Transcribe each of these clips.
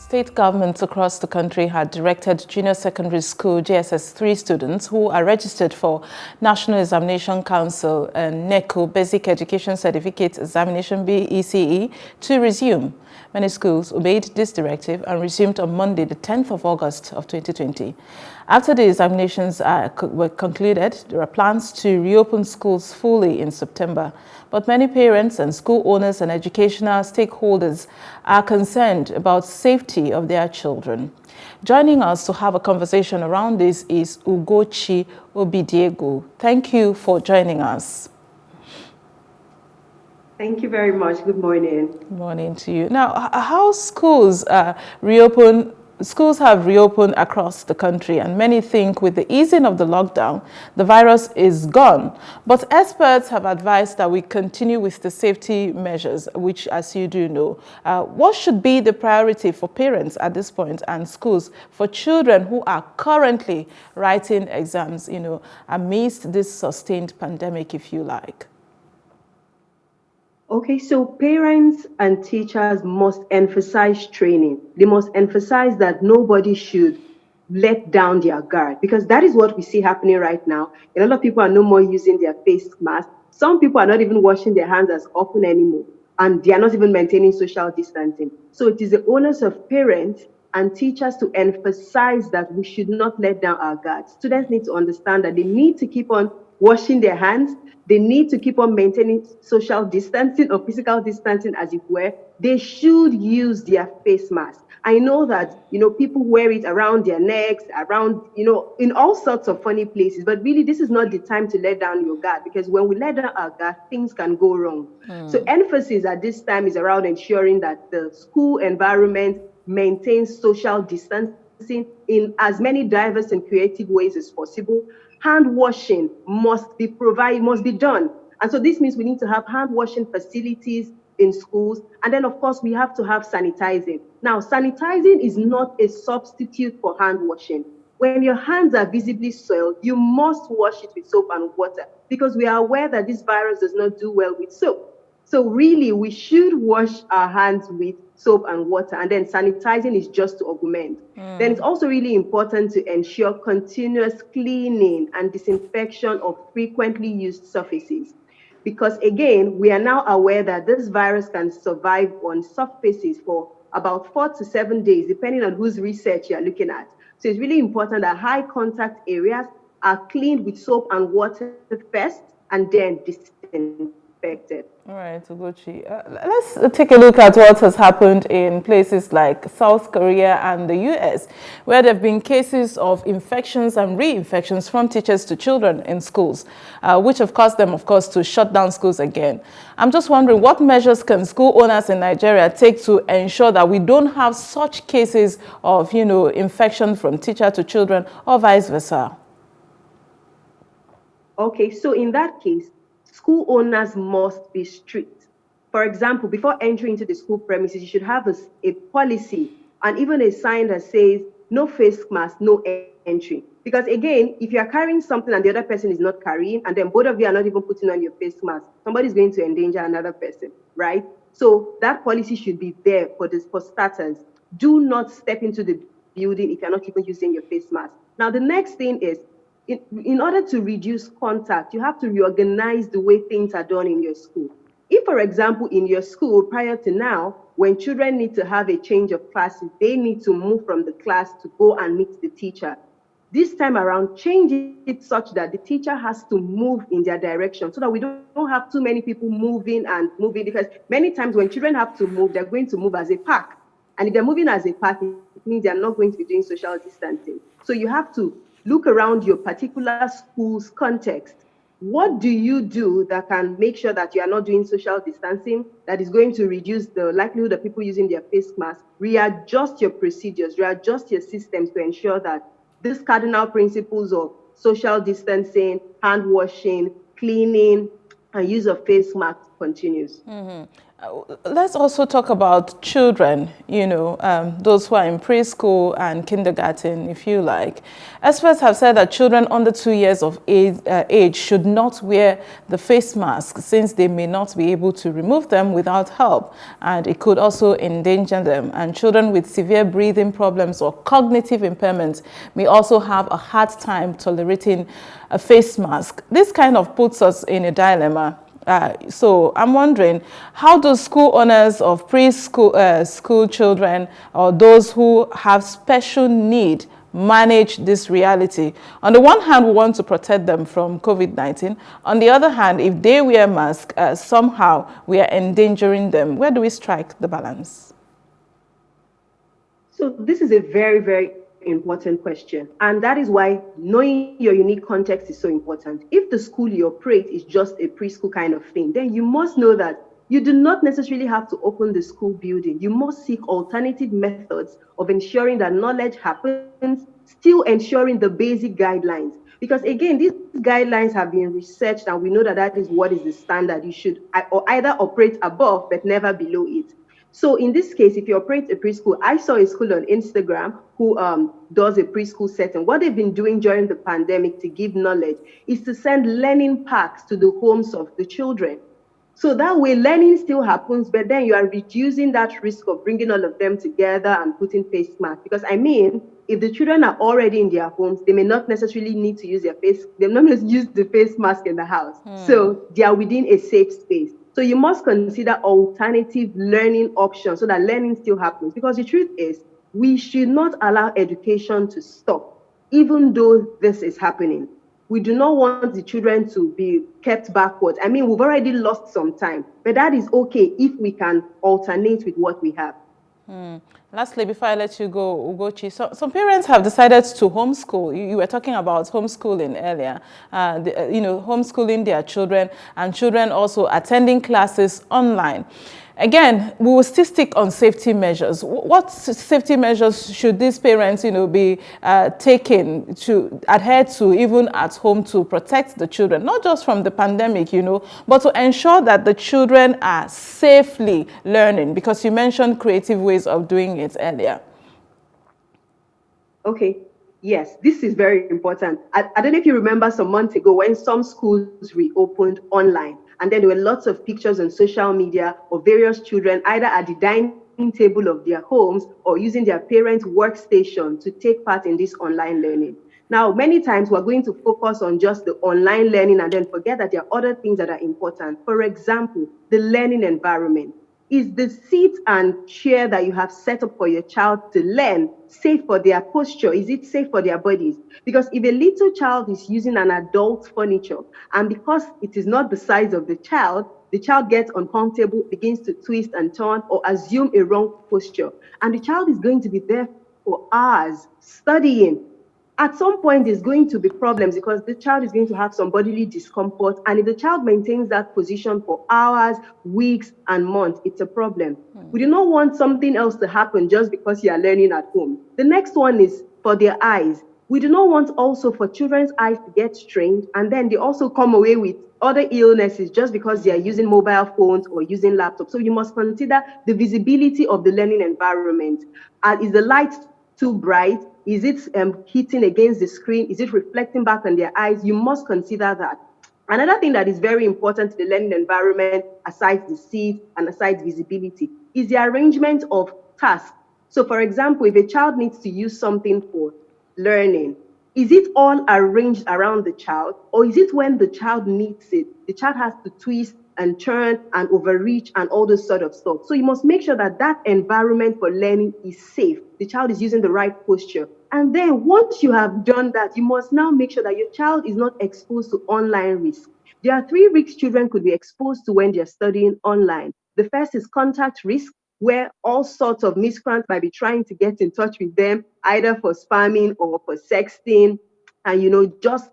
State governments across the country had directed junior secondary school JSS 3 students who are registered for National Examination Council and NECO Basic Education Certificate Examination BECE to resume. Many schools obeyed this directive and resumed on Monday, the 10th of August of 2020. After the examinations were concluded, there are plans to reopen schools fully in September. But many parents and school owners and educational stakeholders are concerned about safety of their children. Joining us to have a conversation around this is Ugochi Obidiego. Thank you for joining us. Thank you very much. Good morning. Good morning to you. Now, how schools reopen? Schools have reopened across the country, and many think with the easing of the lockdown, the virus is gone. But experts have advised that we continue with the safety measures, which, as you do know, what should be the priority for parents at this point and schools for children who are currently writing exams, amidst this sustained pandemic, if you like? Okay, so parents and teachers must emphasize training. They must emphasize that nobody should let down their guard, because that is what we see happening right now. A lot of people are no more using their face masks. Some people are not even washing their hands as often anymore, and they are not even maintaining social distancing. So it is the onus of parents and teachers to emphasize that we should not let down our guard. Students need to understand that they need to keep on washing their hands. They need to keep on maintaining social distancing or physical distancing, as it were. They should use their face mask. I know that, people wear it around their necks, around, in all sorts of funny places. But really, this is not the time to let down your guard, because when we let down our guard, things can go wrong. So emphasis at this time is around ensuring that the school environment maintains social distancing in as many diverse and creative ways as possible. Hand washing must be done. And so this means we need to have hand washing facilities in schools. And then, of course, we have to have sanitizing. Now, sanitizing is not a substitute for hand washing. When your hands are visibly soiled, you must wash it with soap and water, because we are aware that this virus does not do well with soap. So really, we should wash our hands with soap and water, and then sanitizing is just to augment. Then it's also really important to ensure continuous cleaning and disinfection of frequently used surfaces. Because again, we are now aware that this virus can survive on surfaces for about 4 to 7 days, depending on whose research you're looking at. So it's really important that high contact areas are cleaned with soap and water first, and then disinfected. All right, Ugochi. Let's take a look at what has happened in places like South Korea and the US, where there have been cases of infections and reinfections from teachers to children in schools, which have caused them, of course, to shut down schools again. I'm just wondering, what measures can school owners in Nigeria take to ensure that we don't have such cases of, infection from teacher to children or vice versa? Okay, so in that case, school owners must be strict. For example, before entering into the school premises, you should have a policy and even a sign that says no face mask, no entry. Because again, if you are carrying something and the other person is not carrying, and then both of you are not even putting on your face mask, somebody's going to endanger another person, right? So that policy should be there for starters. Do not step into the building if you're not even using your face mask. Now, the next thing is, in order to reduce contact, you have to reorganize the way things are done in your school. If, for example, in your school prior to now, when children need to have a change of classes, they need to move from the class to go and meet the teacher. This time around, change it such that the teacher has to move in their direction, so that we don't have too many people moving, because many times when children have to move, they're going to move as a pack. And if they're moving as a pack, it means they're not going to be doing social distancing. So you have to look around your particular school's context. What do you do that can make sure that you are not doing social distancing, that is going to reduce the likelihood of people using their face masks? Readjust your procedures, readjust your systems to ensure that these cardinal principles of social distancing, hand washing, cleaning, and use of face masks continues. Let's also talk about children, those who are in preschool and kindergarten, if you like. Experts have said that children under 2 years of age should not wear the face mask since they may not be able to remove them without help, and it could also endanger them. And children with severe breathing problems or cognitive impairments may also have a hard time tolerating a face mask. This kind of puts us in a dilemma. So I'm wondering, how do school owners of preschool school children or those who have special need manage this reality? On the one hand, we want to protect them from COVID-19. On the other hand, if they wear masks, somehow we are endangering them. Where do we strike the balance? So this is a very, very important question. And that is why knowing your unique context is so important. If the school you operate is just a preschool kind of thing, then you must know that you do not necessarily have to open the school building. You must seek alternative methods of ensuring that knowledge happens, still ensuring the basic guidelines. Because again, these guidelines have been researched and we know that that is what is the standard. You should either operate above but never below it. So in this case, if you operate a preschool, I saw a school on Instagram who does a preschool setting. What they've been doing during the pandemic to give knowledge is to send learning packs to the homes of the children. So that way learning still happens, but then you are reducing that risk of bringing all of them together and putting face masks. Because I mean, if the children are already in their homes, they may not necessarily need to use they're not going to use the face mask in the house. So they are within a safe space. So you must consider alternative learning options so that learning still happens. Because the truth is, we should not allow education to stop, even though this is happening. We do not want the children to be kept backwards. I mean, we've already lost some time, but that is okay if we can alternate with what we have. Lastly, before I let you go, Ugochi, some parents have decided to homeschool. You were talking about homeschooling earlier, homeschooling their children and children also attending classes online. Again, we will still stick on safety measures. What safety measures should these parents, be taking to adhere to even at home to protect the children, not just from the pandemic, but to ensure that the children are safely learning? Because you mentioned creative ways of doing it earlier. Okay. Yes, this is very important. I don't know if you remember some months ago when some schools reopened online. And then there were lots of pictures on social media of various children either at the dining table of their homes or using their parents' workstation to take part in this online learning. Now, many times we're going to focus on just the online learning and then forget that there are other things that are important. For example, the learning environment. Is the seat and chair that you have set up for your child to learn safe for their posture? Is it safe for their bodies? Because if a little child is using an adult furniture, and because it is not the size of the child gets uncomfortable, begins to twist and turn or assume a wrong posture. And the child is going to be there for hours studying. At some point, there's going to be problems because the child is going to have some bodily discomfort. And if the child maintains that position for hours, weeks, and months, it's a problem. We do not want something else to happen just because you are learning at home. The next one is for their eyes. We do not want also for children's eyes to get strained, and then they also come away with other illnesses just because they are using mobile phones or using laptops. So you must consider the visibility of the learning environment. Is the light too bright? Is it hitting against the screen? Is it reflecting back on their eyes? You must consider that. Another thing that is very important to the learning environment, aside the seat and aside visibility, is the arrangement of tasks. So for example, if a child needs to use something for learning, is it all arranged around the child, or is it when the child needs it, the child has to twist and turn and overreach and all those sort of stuff? So you must make sure that that environment for learning is safe. The child is using the right posture. And then once you have done that, you must now make sure that your child is not exposed to online risk. There are 3 risks children could be exposed to when they're studying online. The first is contact risk, where all sorts of miscreants might be trying to get in touch with them, either for spamming or for sexting, and just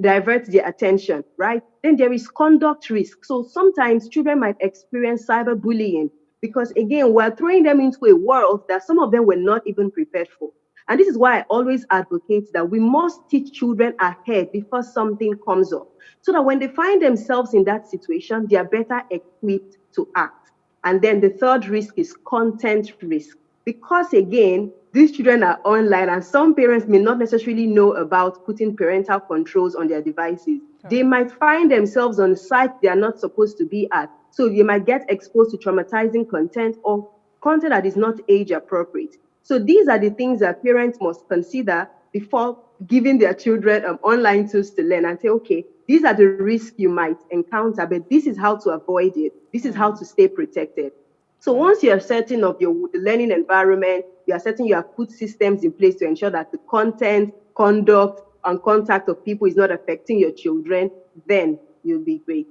divert their attention, right? Then there is conduct risk. So sometimes children might experience cyberbullying because, again, we're throwing them into a world that some of them were not even prepared for. And this is why I always advocate that we must teach children ahead before something comes up, so that when they find themselves in that situation, they are better equipped to act. And then the third risk is content risk. Because again, these children are online and some parents may not necessarily know about putting parental controls on their devices. They might find themselves on sites they are not supposed to be at. So they might get exposed to traumatizing content or content that is not age appropriate. So these are the things that parents must consider before giving their children online tools to learn, and say, okay, these are the risks you might encounter, but this is how to avoid it. This is how to stay protected. So once you are certain of the learning environment, you are certain you have put systems in place to ensure that the content, conduct, and contact of people is not affecting your children, then you'll be great.